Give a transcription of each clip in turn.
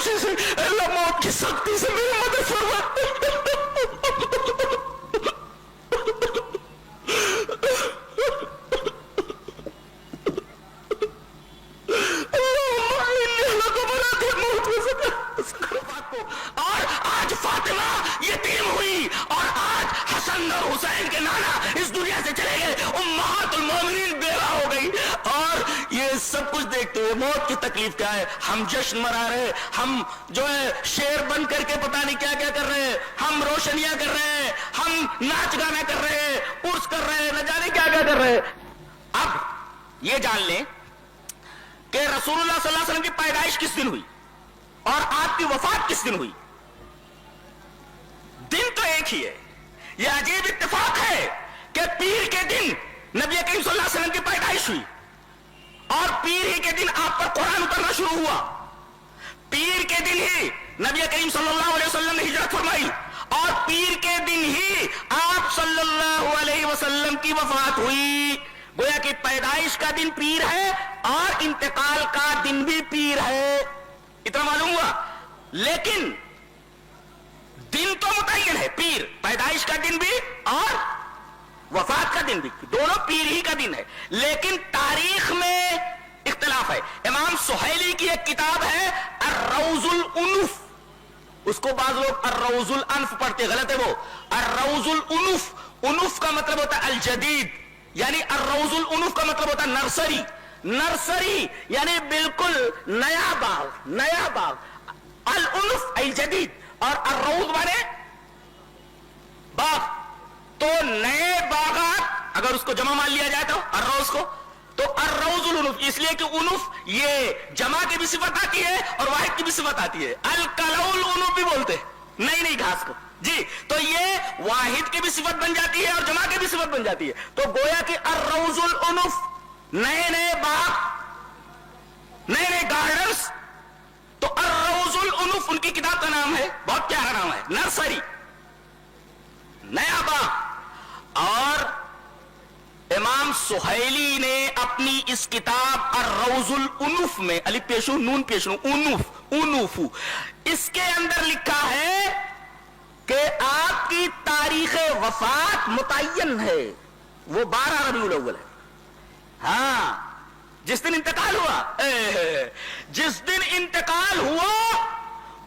خاموشی سے اللہ موت کی سختی سے میری مدد فرما. اور آج فاطمہ یتیم ہوئی اور آج حسن اور حسین کے نانا اس دنیا سے چلے گئے, امہات المومنین بیوہ ہو گئی. اور یہ سب کچھ دیکھتے ہوئے موت کی تکلیف کیا ہے, ہم جشن منا رہے, ہم جو ہے شیر بن کر کے پتہ نہیں کیا کیا کر رہے ہیں, ہم روشنیاں کر رہے ہیں, ہم ناچ گانا کر رہے ہیں, عرس کر رہے ہیں, نہ جانے کیا کیا کر رہے ہیں. اب یہ جان لیں کہ رسول اللہ صلی اللہ علیہ وسلم کی پیدائش کس دن ہوئی اور آپ کی وفات کس دن ہوئی. دن تو ایک ہی ہے. یہ عجیب اتفاق ہے کہ پیر کے دن نبی کریم صلی اللہ علیہ وسلم کی پیدائش ہوئی اور پیر ہی کے دن آپ پر قرآن اترنا شروع ہوا. پیر کے دن ہی نبی کریم صلی اللہ علیہ وسلم نے ہجرت فرمائی اور پیر کے دن ہی آپ صلی اللہ علیہ وسلم کی وفات ہوئی. گویا کہ پیدائش کا دن پیر ہے اور انتقال کا دن بھی پیر ہے, اتنا معلوم ہوا. لیکن دن تو متعین ہے, پیر پیدائش کا دن بھی اور وفات کا دن بھی, دونوں پیر ہی کا دن ہے. لیکن تاریخ میں اختلاف ہے. امام سہیلی کی ایک کتاب ہے الروض الانف, اس کو بعض لوگ الروض الانف پڑھتے, غلط ہے وہ. الروض الانف, انف کا مطلب ہوتا ہے الجدید, یعنی الروض الانف کا مطلب ہوتا ہے نرسری. نرسری یعنی بالکل نیا باغ, نیا باغ. الانف الجدید اور الروض مانے باغ. تو نئے باغات اگر اس کو جمع مان لیا جائے تو الروض کو, تو الروض الانف, اس لیے کہ انف یہ جمع کی بھی صفت آتی ہے اور واحد کی بھی صفت آتی ہے. الکلؤ الانف بھی بولتے نئی نئی گھاس کو جی. تو یہ واحد کی بھی صفت بن جاتی ہے اور جمع کی بھی صفت بن جاتی ہے. تو گویا کہ الروض الانف نئے نئے باغ, نئے نئے گارڈنز. تو الروض الانف ان کی کتاب کا نام ہے, بہت پیارا نام ہے, نرسری, نیا باغ. اور امام سہیلی نے اپنی اس کتاب الروض الانف میں, الف پیشو نون پیشو انف, انف, اس کے اندر لکھا ہے کہ آپ کی تاریخ وفات متعین ہے, وہ 12 ربیع الاول ہے. ہاں, جس دن انتقال ہوا, جس دن انتقال ہوا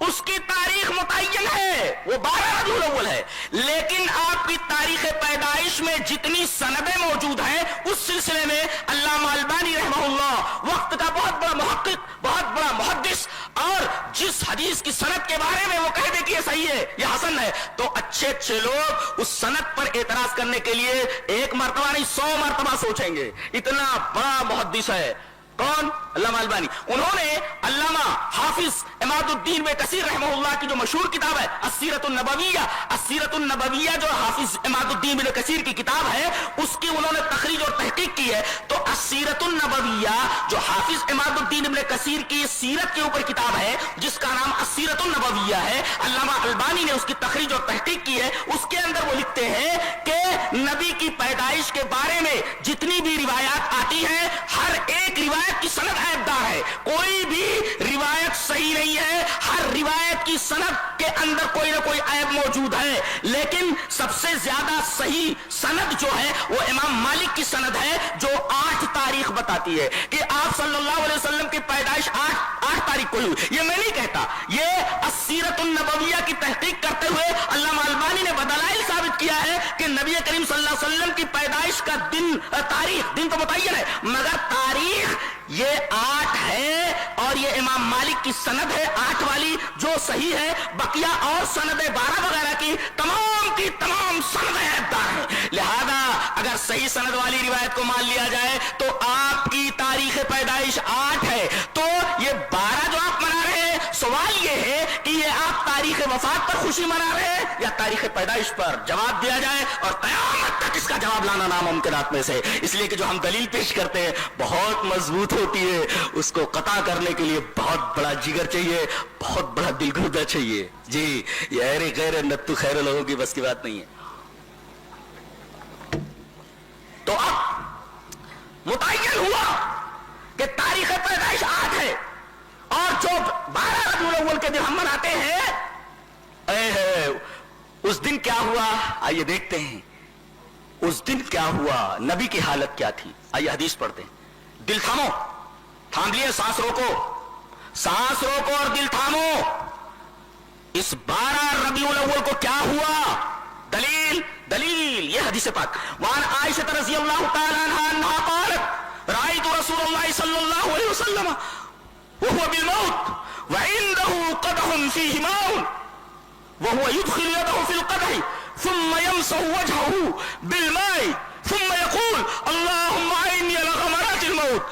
اس کی تاریخ متعین ہے, وہ 12 ربیع الاول ہے. لیکن آپ کی تاریخ پیدائش میں جتنی سندیں موجود ہیں اس سلسلے میں علامہ البانی رحمہ اللہ وقت کا بہت بڑا محقق, بہت بڑا محدث, اور جس حدیث کی سند کے بارے میں وہ کہہ دے کہ یہ صحیح ہے, یہ حسن ہے, تو اچھے اچھے لوگ اس سند پر اعتراض کرنے کے لیے ایک مرتبہ نہیں 100 مرتبہ سوچیں گے. اتنا بڑا محدث ہے. کون؟ علامہ البانی. انہوں نے علامہ حافظ عماد الدین بن کثیر رحمہ اللہ کی جو مشہور کتاب ہے السیرۃ النبویہ, السیرۃ النبویہ جو حافظ عماد الدین بن کثیر کی کتاب ہے, اس کی انہوں نے تخریج اور تحقیق کی ہے. تو السیرۃ النبویہ جو حافظ عماد الدین بن کثیر کی سیرت کے اوپر کتاب ہے جس کا نام السیرۃ النبویہ ہے, علامہ البانی نے اس کی تخریج اور تحقیق کی ہے. اس کے اندر وہ لکھتے ہیں کہ نبی کی پیدائش کے بارے میں جتنی بھی روایات آتی ہیں ہر ایک روایت کی سند عیبدار ہے, کوئی بھی روایت صحیح نہیں ہے, ہر روایت کی سند کے اندر کوئی نہ کوئی عیب موجود ہے. لیکن سب سے زیادہ صحیح سند جو ہے وہ امام مالک کی سند ہے جو 8 تاریخ بتاتی ہے کہ آپ صلی اللہ علیہ وسلم کی پیدائش 8 تاریخ کو ہوئی. یہ میں نہیں کہتا, یہ السیرۃ النبویہ کی تحقیق کرتے ہوئے علامہ البانی نے بدلائل ثابت کیا ہے کہ نبی کریم صلی اللہ علیہ وسلم کی پیدائش کا دن, تاریخ, دن تو متعین ہے مگر تاریخ یہ 8 ہے اور یہ امام مالک کی سند ہے 8 والی جو صحیح ہے. بقیہ اور سندیں 12 وغیرہ کی تمام سندیں عیبدار ہیں. لہذا اگر صحیح سند والی روایت کو مان لیا جائے تو آپ کی تاریخ پیدائش 8 ہے, تو یہ 12 جو آپ منا رہے ہیں, سوال یہ ہے کہ یہ آپ تاریخ وفات پر خوشی منا رہے ہیں یا تاریخ پیدائش پر؟ جواب دیا جائے اور قیامت تک اس کا جواب لانا ناممکنات میں سے, اس لیے کہ جو ہم دلیل پیش کرتے ہیں بہت مضبوط ہوتی ہے, اس کو قطع کرنے کے لیے بہت بڑا جگر چاہیے, بہت بڑا دل گردہ چاہیے. جی, یہ غیر نتو خیر لوگوں کی بس کی بات نہیں ہے. تو اب متعین ہوا کہ تاریخ پیدائش 8 ہے اور جو 12 ربیع الاول رسول کے دن ہم مناتے ہیں. اس دن کیا ہوا آئیے دیکھتے ہیں. اس دن کیا ہوا, نبی کی حالت کیا تھی. آئیے حدیث پڑھتے ہیں. دل تھامو, تھام لیے, سانس روکو, سانس روکو اور دل تھامو. اس 12 ربیع الاول کو کیا ہوا؟ دلیل دلیل یہ حدیث پاک. وعن عائشہ رضی اللہ تعالی عنہا انہا قالت رأیت رسول اللہ صلی اللہ علیہ وسلم وهو بالموت وعنده قدح فيه ماء وهو يدخل يده في القدح ثم يمسح وجهه بالماء ثم يقول اللهم اعني على غمرات الموت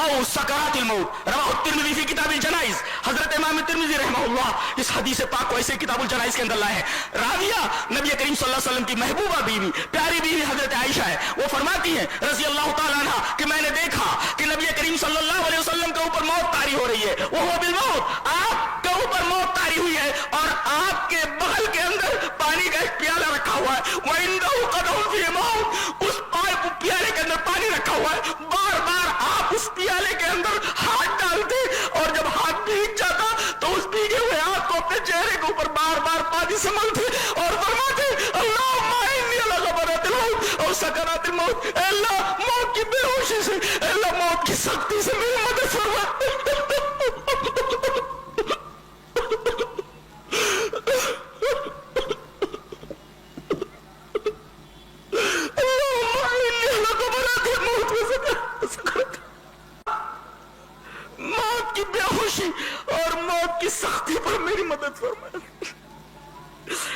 او سکرات الموت. رواہ الترمذی فی کتاب الجنائز. حضرت امام ترمذی رحمہ اللہ اس حدیث پاک کو ایسے کتاب الجنائز کے اندر لائے ہیں. راویہ نبی کریم صلی اللہ علیہ وسلم کی محبوبہ بیوی, پیاری بیوی حضرت عائشہ ہے. وہ فرماتی ہیں رضی اللہ تعالیٰ عنہ کہ میں نے دیکھا کہ نبی کریم صلی اللہ علیہ وسلم کے اوپر موت طاری ہو رہی ہے. وہ بالموت, آپ کے اوپر موت طاری ہوئی ہے اور آپ کے بغل کے اندر پانی کا ایک پیالہ رکھا ہوا ہے. وعنده قدح فيه ماء, اس پیالے کے اندر پانی رکھا ہوا ہے. بار بار آپ اس پیالے کے اندر ہاتھ ڈالتے اور جب ہاتھ بھیگ جاتا تو اس بھیگے ہوئے ہاتھ کو اپنے چہرے کے اوپر بار بار پانی سے ملتے اور فرماتے اللہم اعنی علی غمرات الموت اور سکرات الموت. اے اللہ موت کی بے ہوشی سے, اے اللہ موت کی سختی سے میری مدد فرما. موت کی بے ہوشی اور موت کی سختی پر میری مدد فرما.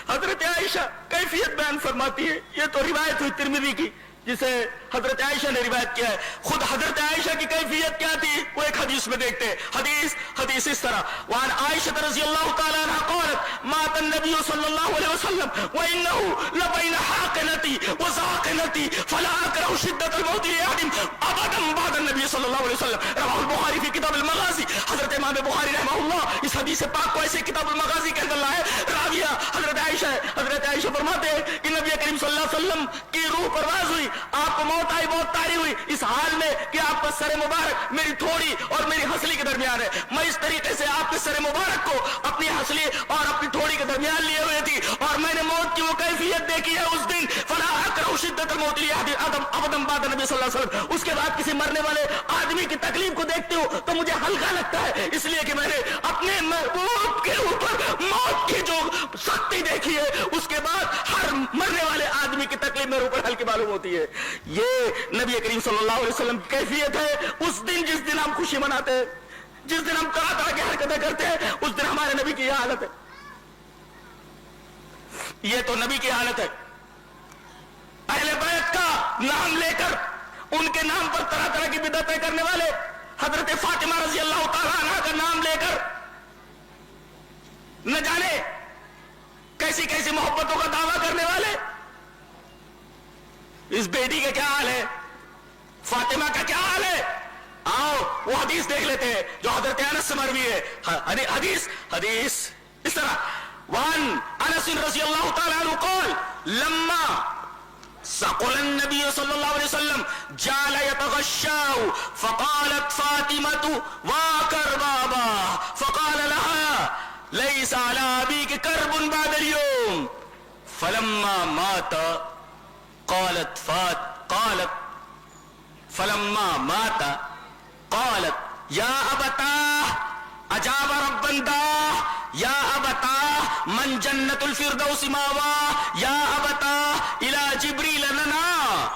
حضرت عائشہ کیفیت بیان فرماتی ہے. یہ تو روایت ہوئی ترمذی کی جسے حضرت عائشہ نے روایت کیا ہے. خود حضرت عائشہ کی کیفیت کیا تھی وہ ایک حدیث میں دیکھتے ہیں. حدیث اس طرح. وعن عائشہ رضی اللہ تعالی عنہ قالت مات النبی صلی اللہ علیہ وسلم وانه لبین حاقنتی وزاقنتی فلا اکرہ شدت الموت لأحد ابدا بعد النبی صلی اللہ علیہ وسلم. رواہ البخاری فی کتاب المغازی. حضرت امام بخاری رحمہ اللہ اس حدیث پاک کو ایسے کتاب المغازی کے اندر لائے. راویہ حضرت عائشہ ہے. حضرت عائشہ فرماتے ہیں کہ نبی کریم صلی اللہ علیہ وسلم کی روح پرواز ہوئی, آپ کو موت آئی, بہت طاری ہوئی, اس حال میں کہ آپ کا سر مبارک میری تھوڑی اور میری ہنسلی کے درمیان ہے. میں اس طریقے سے آپ کے سر مبارک کو اپنی ہنسلی اور اپنی تھوڑی کے درمیان لیے ہوئے تھی اور میں نے موت کی وہ کیفیت دیکھی ہے اس دن. فلا اکرہ شدت الموت لأحد ابدا بعد نبی صلی اللہ علیہ وسلم. اس کے بعد کسی مرنے والے آدمی کی تکلیف کو دیکھتے ہو تو مجھے ہلکا لگتا ہے, اس لیے کہ میں نے اپنے محبوب کے اوپر موت کی جو سختی دیکھی ہے اس کے بعد ہر مرنے والے آدمی کی تکلیف میرے اوپر ہلکی معلوم ہوتی ہے. یہ نبی کریم صلی اللہ علیہ وسلم کی کیفیت ہے. اس دن جس دن ہم خوشی مناتے ہیں, جس دن ہم طرح طرح کی حرکتیں کرتے ہیں, اس دن ہمارے نبی کی یہ حالت ہے. یہ تو نبی کی حالت ہے. اہل بیت کا نام لے کر ان کے نام پر طرح طرح کی بدعتیں کرنے والے, حضرت فاطمہ رضی اللہ تعالیٰ عنہ کا نام لے کر نہ جانے کیسی کیسی محبتوں کا دعویٰ کرنے والے. اس بیٹی کا کیا حال ہے, فاطمہ کا کیا حال ہے؟ آؤ وہ حدیث دیکھ لیتے ہیں جو حضرت انس سے مروی ہے. حدیث اس طرح. وعن انس رضی اللہ تعالی عنہ قال لما سقل النبي صلى الله عليه وسلم جعل يتغشاه فقالت فاطمة واكر بابا فقال لها ليس على أبيك كرب بعد اليوم فلما مات قالت فلما مات قالت يا أبتاه أجاب ربا داه يا أبتاه من جنة الفردوس ماواه يا أبتاه إلى جبريل لنا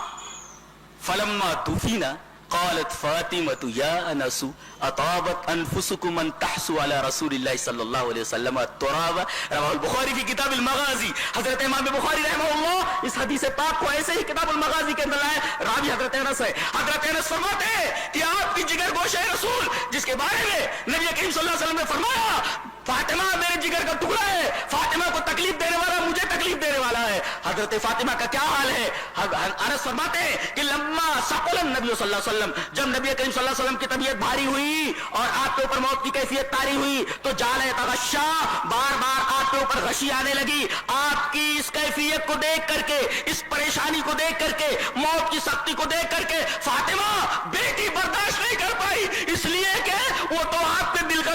فلما دفن قالت فاطمة يا أنس أطابت أنفسكم من تحسوا على رسول الله صلى الله عليه وسلم التراب. رواه البخاری في کتاب المغازی. حضرت امام بخاری رحمہ اللہ اس حدیث پاک کو ایسے ہی کتاب المغازی کے اندر لائے. راوی حضرت انس ہے. حضرت انس فرماتے ہیں کہ آپ کی جگر گوشہ رسول جس کے بارے میں نبی کریم صلی اللہ علیہ وسلم نے فرمایا فاطمہ میرے جگر کا ٹکڑا ہے, فاطمہ کو تکلیف دینے والا مجھے تکلیف دینے والا ہے. حضرت فاطمہ کا کیا حال ہے؟ انس فرماتے ہیں کہ لما ثقل النبی صلی اللہ علیہ وسلم, جب نبی کریم صلی اللہ علیہ وسلم کی طبیعت بھاری ہوئی اور آپ کے اوپر موت کی کیفیت طاری ہوئی تو جعل یتغشا, بار بار آپ کے اوپر غشی آنے لگی. آپ کی اس کیفیت کو دیکھ کر کے, اس پریشانی کو دیکھ کر کے, موت کی سختی کو دیکھ کر کے فاطمہ بیٹی برداشت نہیں کر پائی, اس لیے کہ وہ تو آپ کے دل کا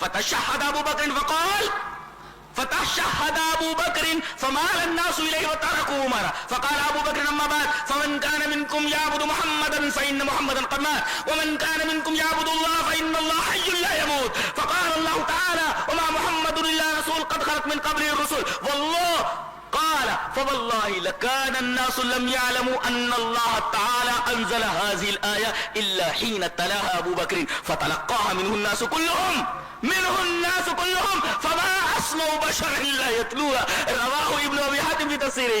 فتشهد أبو بكر فقال فتشهد أبو بكر فمال الناس إليه وتركوا عمر فقال أبو بكر أما بعد فمن كان منكم يعبد محمدا فإن محمدا قد مات ومن كان منكم يعبد الله فإن الله حي لا يموت فقال الله تعالى وما محمد إلا رسول قد خلت من قبله الرسل والله قال فوالله لكان الناس لم يعلموا أن الله تعالى أنزل هذه الآية إلا حين تلاها أبو بكر فتلقاها منه الناس كلهم فما أسمعوا بشرا لا يتلوها رواه ابن أبي حاتم في تفسيره।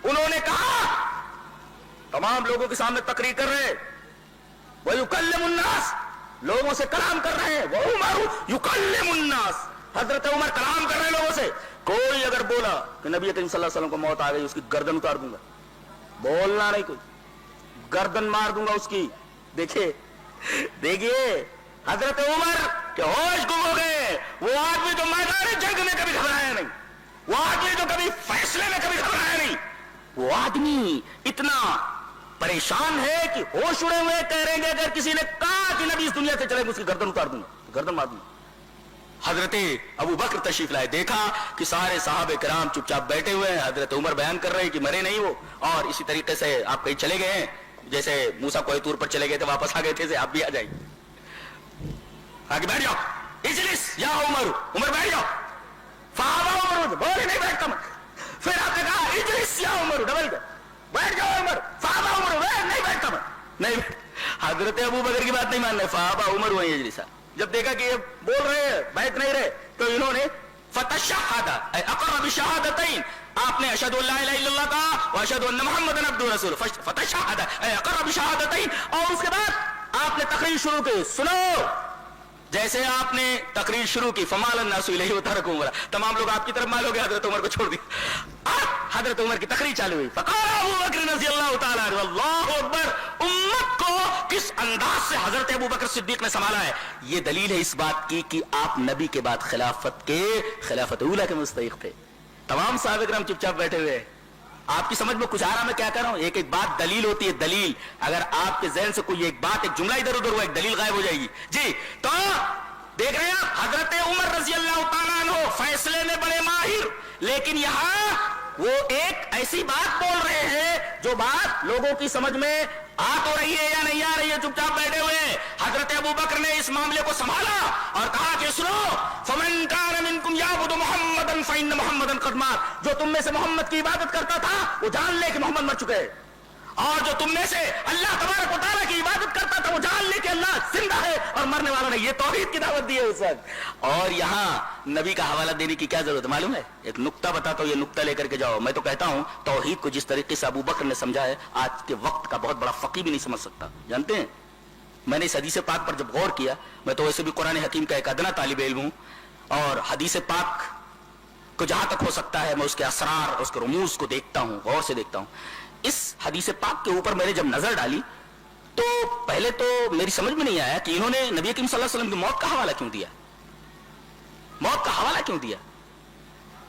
انہوں نے کہا تمام لوگوں کے سامنے تقریر کر رہے وَيُكَلِّمُ النَّاسِ لوگوں سے کلام کر رہے ہیں وَعُمَرُ يُكَلِّمُ النَّاسِ حضرت عمر کلام کر رہے ہیں لوگوں سے کوئی اگر بولا کہ نبی کریم صلی اللہ علیہ وسلم کو موت آ گئی اس کی گردن اتار دوں گا بولنا نہیں کوئی گردن مار دوں گا اس کی دیکھیے حضرت عمر کے ہوش گم ہو گئے وہ آدمی جو میدان جنگ میں کبھی گھبرایا نہیں وہ آدمی جو کبھی فیصلے میں کبھی گھبرایا نہیں وہ آدمی اتنا پریشان ہے کہ ہوش اڑے ہوئے کہہ رہے ہیں اگر کسی نے کہا کہ نبی اس دنیا سے چلے گا اس کی گردن اتار دوں گا گردن مار دوں گا حضرت ابو بکر تشریف لائے دیکھا کہ سارے صحابہ کرام چپ چاپ بیٹھے ہوئے ہیں حضرت عمر بیان کر رہے ہیں کہ مرے نہیں وہ اور اسی طریقے سے آپ کہیں چلے گئے ہیں جیسے موسیٰ کوہ طور پر چلے گئے تھے واپس آ گئے تھے آپ بھی آ جائیں آگے بیٹھ جاؤ اجلس یا عمر بیٹھ جاؤ صحابہ عمر بولے نہیں بیٹھتا میں پھر آپ نے کہا اجلس یا عمر ڈبل بیٹھ جاؤ عمر صحابہ عمر نہیں بیٹھتا میں نہیں حضرت ابو بکر کی بات نہیں مان رہے صحابہ عمر ہوئے اجلسا جب دیکھا کہ یہ بول رہے ہیں بیٹھ نہیں رہے تو انہوں نے فتشہد اقر بشہادتین آپ نے اشہد ان لا الہ الا اللہ کہا واشہد ان محمد عبدہ ورسولہ فتشہد اقر بشہادتین اور اس کے بعد آپ نے تقریر شروع کی سنو جیسے آپ نے تقریر شروع کی فمال الناس الیہ وترکوا عمر تمام لوگ آپ کی طرف مال ہو گئے حضرت عمر کو چھوڑ دیا حضرت عمر کی تقریر چالو ہوئی فقال ابو بکر رضی اللہ تعالی عنہ اللہ اکبر امت کو کس انداز سے حضرت ابو بکر صدیق نے سنبھالا ہے یہ دلیل ہے اس بات کی کہ آپ نبی کے بعد خلافت اولیٰ کے مستحق تھے تمام صحابہ کرام چپ چاپ بیٹھے ہوئے آپ کی سمجھ میں کچھ آ رہا میں کیا کر رہا ہوں ایک بات دلیل ہوتی ہے دلیل اگر آپ کے ذہن سے کوئی ایک بات ایک جملہ ادھر ادھر ہوا ایک دلیل غائب ہو جائے گی جی تو دیکھ رہے ہیں حضرت عمر رضی اللہ تعالیٰ عنہ فیصلے میں بڑے ماہر لیکن یہاں وہ ایک ایسی بات بول رہے ہیں جو بات لوگوں کی سمجھ میں آ تو رہی ہے یا نہیں آ رہی ہے چپ چاپ بیٹھے ہوئے حضرت ابو بکر نے اس معاملے کو سنبھالا اور کہا کہ سنو فمن کان منکم یعبد محمدا فإن محمدا قد مات جو تم میں سے محمد کی عبادت کرتا تھا وہ جان لے کہ محمد مر چکے اور جو تم میں سے اللہ تبارک و تعالیٰ کی عبادت کرتا تھا وہ جان لے کہ اللہ زندہ ہے اور مرنے والا نہیں یہ توحید کی دعوت دی ہے اس وقت اور یہاں نبی کا حوالہ دینے کی کیا ضرورت معلوم ہے ایک نقطہ بتاتا ہوں یہ نقطہ لے کر کے جاؤ میں تو کہتا ہوں توحید کو جس طریقے سے ابو بکر نے سمجھا ہے آج کے وقت کا بہت بڑا فقیہ بھی نہیں سمجھ سکتا جانتے ہیں میں نے اس حدیث پاک پر جب غور کیا میں تو ویسے بھی قرآن حکیم کا ایک ادنا طالب علم ہوں اور حدیث پاک کو جہاں تک ہو سکتا ہے میں اس کے اسرار اس کے رموز کو دیکھتا ہوں غور سے دیکھتا ہوں اس حدیث پاک کے اوپر میں نے جب نظر ڈالی تو پہلے تو میری سمجھ میں نہیں آیا کہ انہوں نے نبی کریم صلی اللہ علیہ وسلم کی موت کا حوالہ کیوں دیا موت کا حوالہ کیوں دیا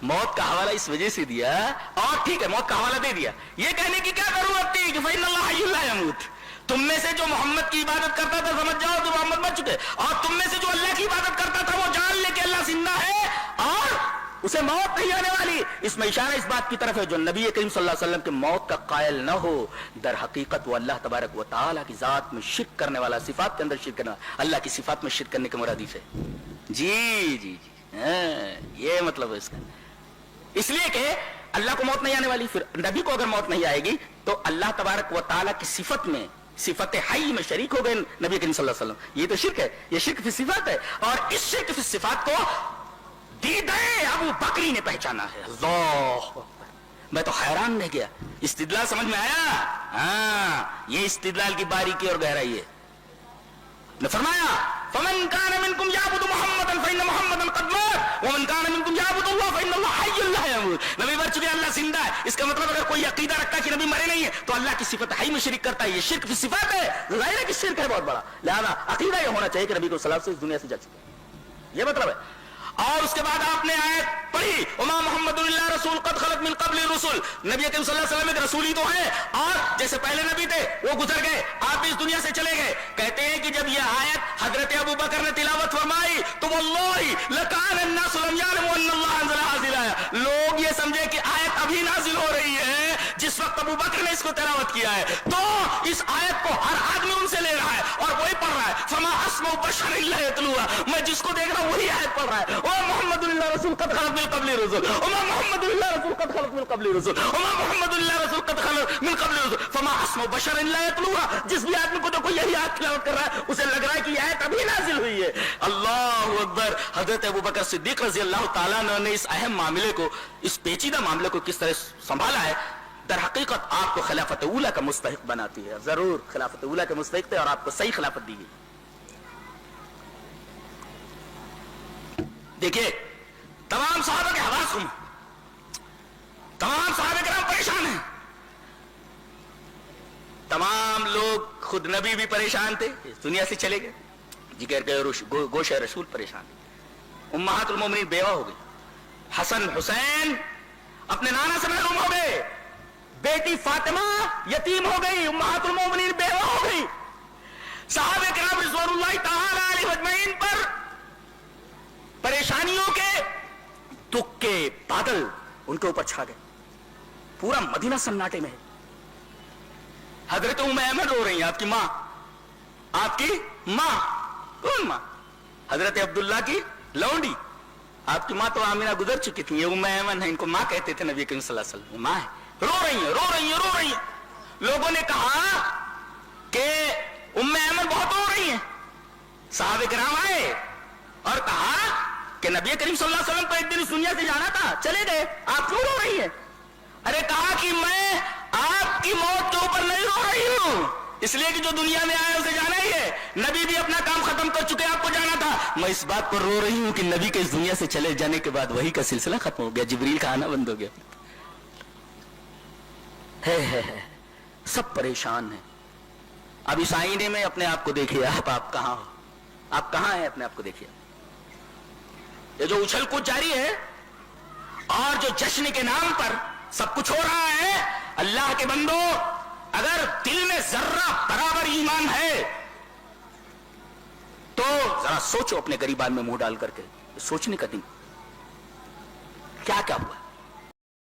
موت کا حوالہ اس وجہ سے دیا اور ٹھیک ہے موت کا حوالہ دے دیا یہ کہنے کی کیا ضرورت تھی کہ فإن اللہ حی لا یموت تم میں سے جو محمد کی عبادت کرتا تھا سمجھ جاؤ تو محمد مر چکے اور تم میں سے جو اللہ کی عبادت کرتا تھا وہ جان لے کہ اللہ زندہ ہے اور اسے موت نہیں آنے والی اس میں اشارہ اس بات کی طرف ہے جو نبی کریم صلی اللہ علیہ وسلم کے موت کا قائل نہ ہو در حقیقت وہ اللہ تبارک و تعالیٰ کی ذات میں شرک کرنے والا صفات کے اندر شرک کرنا اللہ کی صفات میں شرک کرنے کے مرادف ہے جی جی جی یہ مطلب ہے اس کا اس لیے کہ اللہ کو موت نہیں آنے والی پھر نبی کو اگر موت نہیں آئے گی تو اللہ تبارک و تعالیٰ کی صفت میں صفت حی میں شریک ہو گئے نبی کریم صلی اللہ علیہ وسلم یہ تو شرک ہے یہ شرک فی صفات ہے اور اس شرک فی صفات کو دیدہ ابو بکری نے پہچانا ہے اللہ میں تو حیران رہ گیا استدلال سمجھ میں آیا ہاں یہ استدلال کی باریکی اور گہرائی ہے نے فرمایا فمن کان منکم یعبد محمدا فإن محمدا قد مات ومن کان منکم یعبد اللہ فإن اللہ حی لا یموت نبی مر چکے اللہ زندہ ہے اس کا مطلب اگر کوئی عقیدہ رکھتا ہے کہ نبی مرے نہیں ہے تو اللہ کی صفت حی میں شرک کرتا ہے یہ شرک کی صفات ہے ظاہر ہے کہ شرک ہے بہت بڑا لہذا عقیدہ یہ ہونا چاہیے کہ نبی کو صلی اللہ علیہ وسلم اس دنیا سے جا چکے یہ مطلب ہے اور اس کے بعد آپ نے آیت پڑھی وما محمد اللہ رسول قد خلت من قبل الرسل نبی اکرم صلی اللہ علیہ وسلم ایک رسول ہی تو ہے اور جیسے پہلے نبی تھے وہ گزر گئے آپ بھی اس دنیا سے چلے گئے کہتے ہیں کہ جب یہ آیت حضرت ابو بکر نے تلاوت فرمائی تو واللہ لکان الناس لم یعلموا ان اللہ انزل هذه الآیہ لوگ یہ سمجھے کہ آیت ابھی نازل ہو رہی ہے جس وقت ابو بکر نے اس کو تلاوت کیا ہے تو اس آیت کو ہر آدمی ان سے لے رہا ہے اور وہی پڑھ رہا ہے فما اسمع بشر الا یتلوها میں جس کو دیکھ رہا ہوں وہی آیت پڑھ رہا ہے محمد اللہ رسول قد خلت من قبل الرسل وما محمد اللہ رسول قد خلت من قبل الرسل وما محمد اللہ رسول قد خلت من قبل الرسل فما اسمع بشر الا يتلوها جس بھی آدمی کو تو کوئی یہی آیت تلاوت کر رہا ہے اسے لگ رہا ہے کہ یہ آیت ابھی نازل ہوئی ہے اللہ اکبر حضرت ابو بکر صدیق رضی اللہ تعالیٰ نے اس اہم معاملے کو اس پیچیدہ معاملے کو کس طرح سنبھالا ہے در حقیقت آپ کو خلافت اولا کا مستحق بناتی ہے. ضرور خلافت اولا کے مستحق تھے اور آپ کو صحیح خلافت دی گئی. دیکھیے تمام صحابہ کے حواس گم, تمام صحابہ کرام پریشان ہیں, تمام لوگ, خود نبی بھی پریشان تھے, دنیا سے چلے گئے, جگر گئے, گوشہ رسول پریشان, امہات المومنین بیوہ ہو گئی, حسن حسین اپنے نانا سے محروم ہو گئے, بیٹی فاطمہ یتیم ہو گئی, امہات المومنین بیوہ ہو گئی. صحابہ کرام رضوان اللہ تعالی علیہ اجمعین پر پریشانیوں کے دکھ کے بادل ان کے اوپر چھا گئے. پورا مدینہ سناٹے میں ہے. حضرت ام ایمن رو رہی ہیں, آپ کی ماں, آپ کی ماں, کون ماں؟ حضرت عبداللہ کی لونڈی. آپ کی ماں تو آمینہ گزر چکی تھی, یہ ام ایمن ہے, ان کو ماں کہتے تھے نبی کریم صلی اللہ علیہ وسلم. ماں ہے, رو رہی ہیں, رو رہی ہیں, رو رہی ہیں. لوگوں نے کہا کہ ام ایمن بہت رو رہی ہیں. صحابہ کرام آئے اور کہا کہ نبی کریم صلی اللہ علیہ وسلم کو ایک دن اس دنیا سے جانا تھا, چلے گئے, آپ کیوں رو رہی ہیں؟ ارے کہا کہ میں آپ کی موت کے اوپر نہیں رو رہی ہوں, اس لیے کہ جو دنیا میں آیا اسے جانا ہی ہے, نبی بھی اپنا کام ختم کر چکے, آپ کو جانا تھا. میں اس بات پر رو رہی ہوں کہ نبی کے اس دنیا سے چلے جانے کے بعد وحی کا سلسلہ ختم ہو گیا, جبریل کا آنا بند ہو گیا. سب پریشان ہیں. اب اس آئینے میں اپنے آپ کو دیکھیے, آپ کہاں ہو, آپ کہاں ہیں, اپنے آپ کو دیکھیے. یہ جو اچھل کود جاری ہے اور جو جشن کے نام پر سب کچھ ہو رہا ہے, اللہ کے بندو اگر دل میں ذرہ برابر ایمان ہے تو ذرا سوچو اپنے گریبان میں منہ ڈال کر کے, سوچنے کا دن کیا کیا ہوا.